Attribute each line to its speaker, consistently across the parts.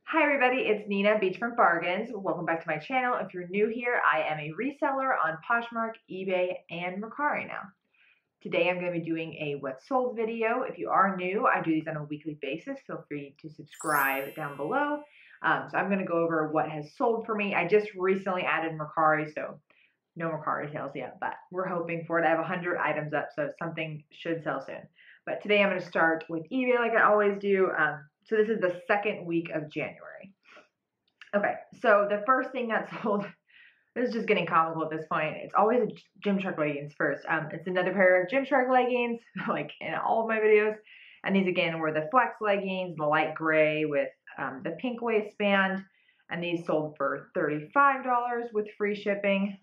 Speaker 1: Hi everybody, it's Nina, Beachfront Bargains. Welcome back to my channel. If you're new here, I am a reseller on Poshmark, eBay, and Mercari now. Today I'm going to be doing a what sold video. If you are new, I do these on a weekly basis. Feel free to subscribe down below. So I'm going to go over what has sold for me. I just recently added Mercari, so no Mercari sales yet, but we're hoping for it. I have 100 items up, so something should sell soon. But today I'm going to start with eBay like I always do. So this is the second week of January. Okay, so the first thing that sold, this is just getting comical at this point. It's always Gymshark leggings first. It's another pair of Gymshark leggings, like in all of my videos. And these again were the flex leggings, the light gray with the pink waistband. And these sold for $35 with free shipping.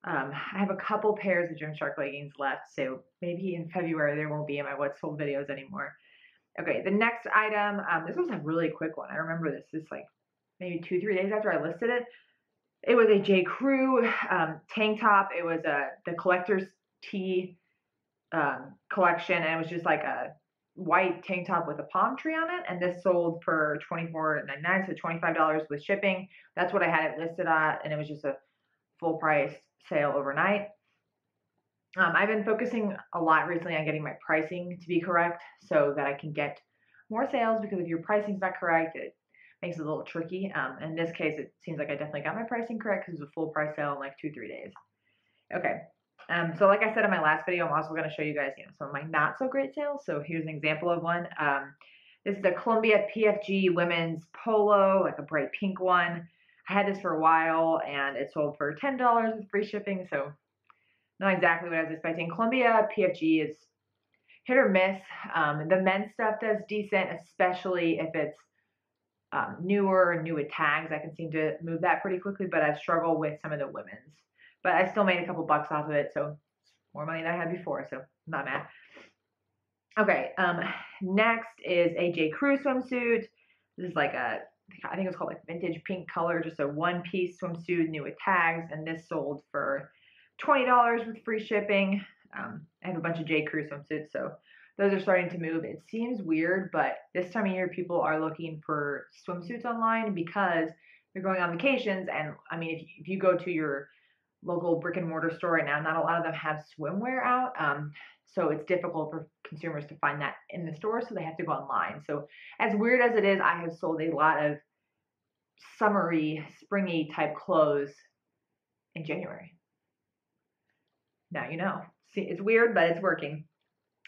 Speaker 1: I have a couple pairs of Gymshark leggings left, so maybe in February there won't be in my what sold videos anymore. Okay, the next item, this was a really quick one. I remember this is like maybe 2-3 days after I listed it. It was a J. Crew tank top. It was the collector's tee collection, and it was just like a white tank top with a palm tree on it, and this sold for $24.99, so $25 with shipping. That's what I had it listed at, and it was just a full price sale overnight. I've been focusing a lot recently on getting my pricing to be correct so that I can get more sales, because if your pricing's not correct, it makes it a little tricky. In this case, it seems like I definitely got my pricing correct because it was a full price sale in like 2-3 days. Okay. So like I said in my last video, I'm also going to show you guys, some of my not so great sales. So here's an example of one. This is a Columbia PFG women's polo, like a bright pink one. I had this for a while and it sold for $10 with free shipping. So not exactly what I was expecting. Columbia PFG is hit or miss. The men's stuff does decent, especially if it's newer and new with tags. I can seem to move that pretty quickly, but I struggle with some of the women's. But I still made a couple bucks off of it, so more money than I had before, so not mad. Okay, next is a J. Crew swimsuit. This is like I think it's called like vintage pink color, just a one-piece swimsuit, new with tags, and this sold for $20 with free shipping. I have a bunch of J. Crew swimsuits, so those are starting to move. It seems weird, but this time of year people are looking for swimsuits online because they're going on vacations. And I mean, if you go to your local brick and mortar store right now, not a lot of them have swimwear out. So it's difficult for consumers to find that in the store, so they have to go online. So as weird as it is, I have sold a lot of summery, springy type clothes in January. Now you know. See, it's weird, but it's working.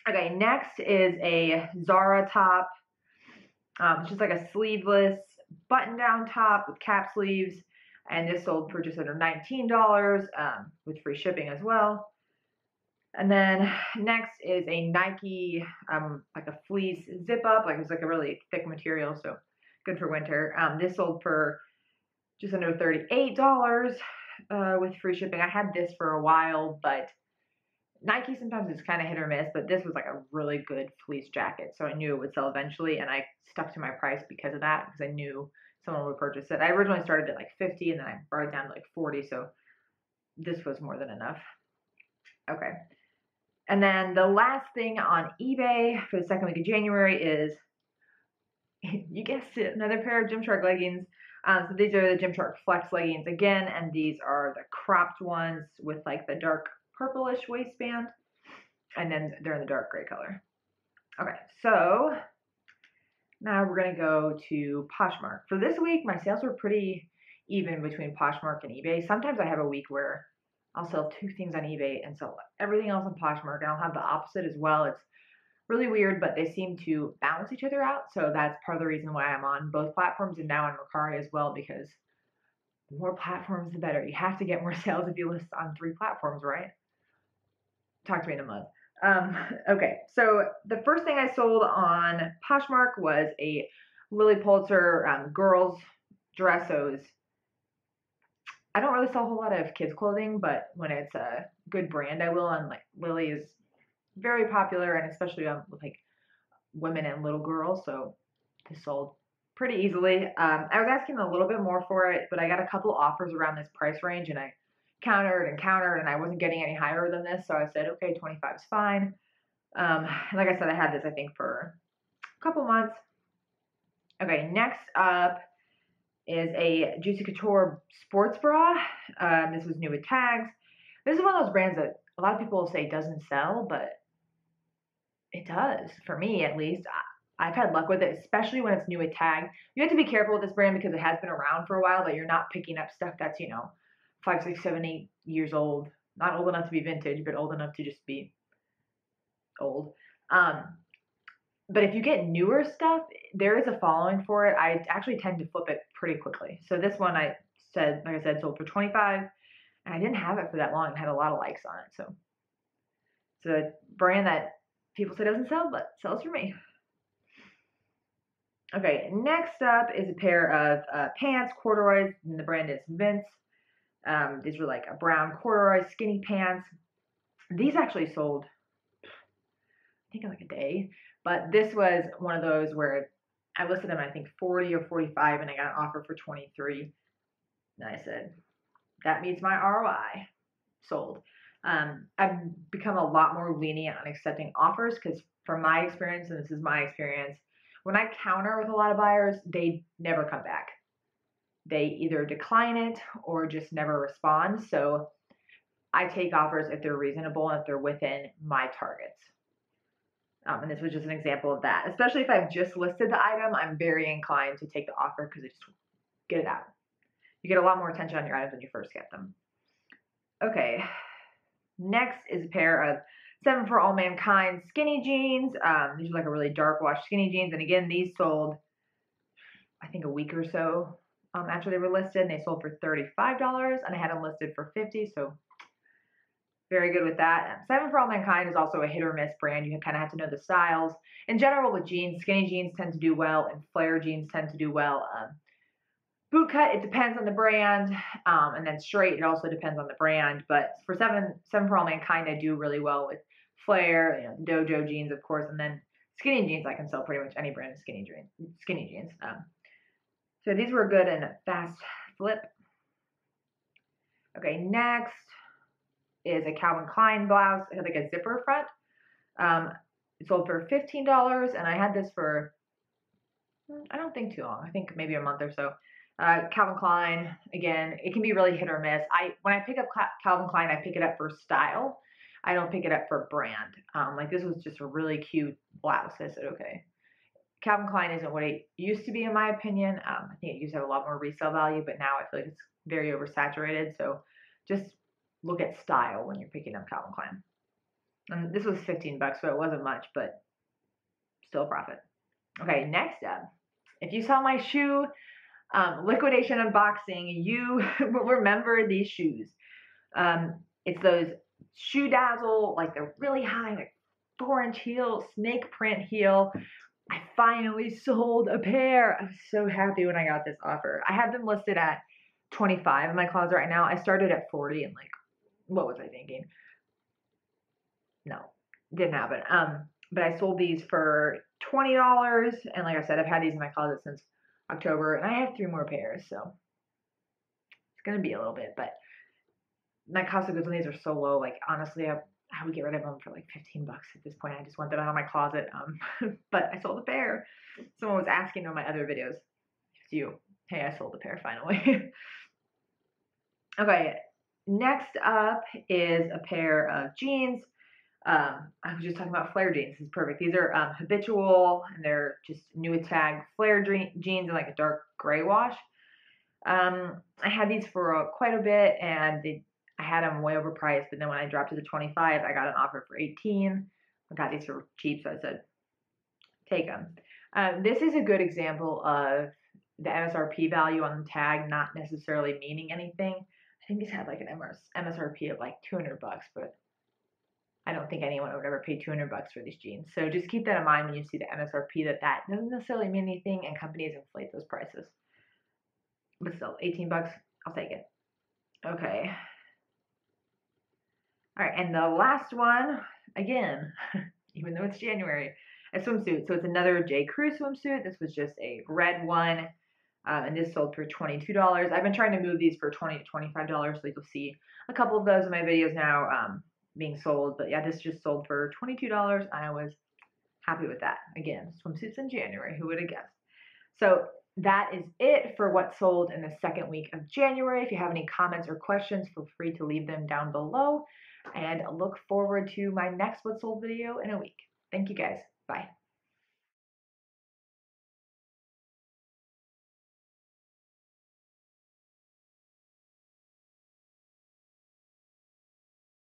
Speaker 1: Okay, next is a Zara top. It's just like a sleeveless button-down top with cap sleeves, and this sold for just under $19 with free shipping as well. And then next is a Nike, like a fleece zip-up, like it's like a really thick material, so good for winter. This sold for just under $38 with free shipping. I had this for a while, but Nike sometimes it's kind of hit or miss, but this was like a really good fleece jacket, so I knew it would sell eventually, and I stuck to my price because of that, because I knew someone would purchase it. I originally started at like 50, and then I brought it down to like 40, so this was more than enough. Okay. And then the last thing on eBay for the second week of January is, you guessed it, another pair of Gymshark leggings. So these are the Gymshark Flex leggings again, and these are the cropped ones with like the dark purplish waistband, and then they're in the dark gray color. Okay, so now we're going to go to Poshmark. For this week, my sales were pretty even between Poshmark and eBay. Sometimes I have a week where I'll sell 2 things on eBay and sell everything else on Poshmark, and I'll have the opposite as well. It's really weird, but they seem to balance each other out, so that's part of the reason why I'm on both platforms and now on Mercari as well, because the more platforms, the better. You have to get more sales if you list on 3 platforms, right? Talk to me in a month. Okay, so the first thing I sold on Poshmark was a Lily Pulitzer girls dress. So I don't really sell a whole lot of kids clothing, but when it's a good brand, I will. And like Lily is very popular, and especially with like women and little girls, so this sold pretty easily. I was asking a little bit more for it, but I got a couple offers around this price range, and I countered, and I wasn't getting any higher than this, so I said, okay, 25 is fine. Like I said, I had this, I think, for a couple months. Okay, next up is a Juicy Couture sports bra. This was new with tags. This is one of those brands that a lot of people say doesn't sell, but it does, for me at least. I've had luck with it, especially when it's new with tag. You have to be careful with this brand because it has been around for a while, but you're not picking up stuff that's, 5, 6, 7, 8 years old. Not old enough to be vintage, but old enough to just be old. But if you get newer stuff, there is a following for it. I actually tend to flip it pretty quickly. So this one like I said, sold for $25, and I didn't have it for that long and had a lot of likes on it. So it's a brand that people say doesn't sell, but sells for me. Okay, next up is a pair of pants, corduroys, and the brand is Vince. These were like a brown corduroy skinny pants. These actually sold, I think, in like a day. But this was one of those where I listed them, I think, 40 or 45, and I got an offer for 23. And I said, that meets my ROI. Sold. I've become a lot more lenient on accepting offers because from my experience, and this is my experience, when I counter with a lot of buyers, they never come back. They either decline it or just never respond. So I take offers if they're reasonable and if they're within my targets. And this was just an example of that. Especially if I've just listed the item, I'm very inclined to take the offer because I just get it out. You get a lot more attention on your items when you first get them. Okay, next is a pair of 7 for All Mankind skinny jeans. These are like a really dark wash skinny jeans. And again, these sold, I think, a week or so after they were listed. And they sold for $35, and I had them listed for $50. So very good with that. 7 for All Mankind is also a hit or miss brand. You kind of have to know the styles. In general, with jeans, skinny jeans tend to do well, and flare jeans tend to do well. Boot cut, it depends on the brand, and then straight, it also depends on the brand. But for 7 for All Mankind, I do really well with flare, dojo jeans, of course, and then skinny jeans. I can sell pretty much any brand of skinny jeans. So these were good in a fast flip. Okay, next is a Calvin Klein blouse. It had like a zipper front. It sold for $15, and I had this for, I don't think too long. I think maybe a month or so. Calvin Klein, again, it can be really hit or miss. When I pick up Calvin Klein, I pick it up for style. I don't pick it up for brand. Like this was just a really cute blouse. I said, okay. Calvin Klein isn't what it used to be, in my opinion. I think it used to have a lot more resale value, but now I feel like it's very oversaturated. So just look at style when you're picking up Calvin Klein. And this was $15, so it wasn't much, but still profit. Okay, next up, if you saw my shoe liquidation unboxing, you will remember these shoes. It's those Shoe Dazzle, like they're really high, like 4-inch heel, snake print heel. I finally sold a pair. I'm so happy when I got this offer. I have them listed at 25 in my closet right now. I started at 40 and like, what was I thinking? No, didn't happen. But I sold these for $20, and like I said, I've had these in my closet since October, and I have 3 more pairs, so it's gonna be a little bit. But my cost of goods on these are so low. Like honestly, I would get rid of them for like $15 at this point. I just want them out of my closet. But I sold a pair. Someone was asking on my other videos. It's you. Hey, I sold a pair finally. Okay, next up is a pair of jeans. I was just talking about flare jeans. This is perfect. These are habitual, and they're just new with tag flare jeans in like a dark gray wash. I had these for quite a bit, and I had them way overpriced, but then when I dropped to the 25, I got an offer for 18. I got these for cheap, so I said, take them. This is a good example of the MSRP value on the tag not necessarily meaning anything. I think these had like an MSRP of like $200, but I don't think anyone would ever pay $200 for these jeans. So just keep that in mind when you see the MSRP, that doesn't necessarily mean anything, and companies inflate those prices. But still, $18, I'll take it. Okay. All right, and the last one, again, even though it's January, a swimsuit. So it's another J. Crew swimsuit. This was just a red one, and this sold for $22. I've been trying to move these for $20 to $25, so you'll see a couple of those in my videos now being sold. But yeah, this just sold for $22. I was happy with that. Again, swimsuits in January, who would have guessed? So that is it for what sold in the second week of January. If you have any comments or questions, feel free to leave them down below, and look forward to my next what sold video in a week. Thank you guys. Bye.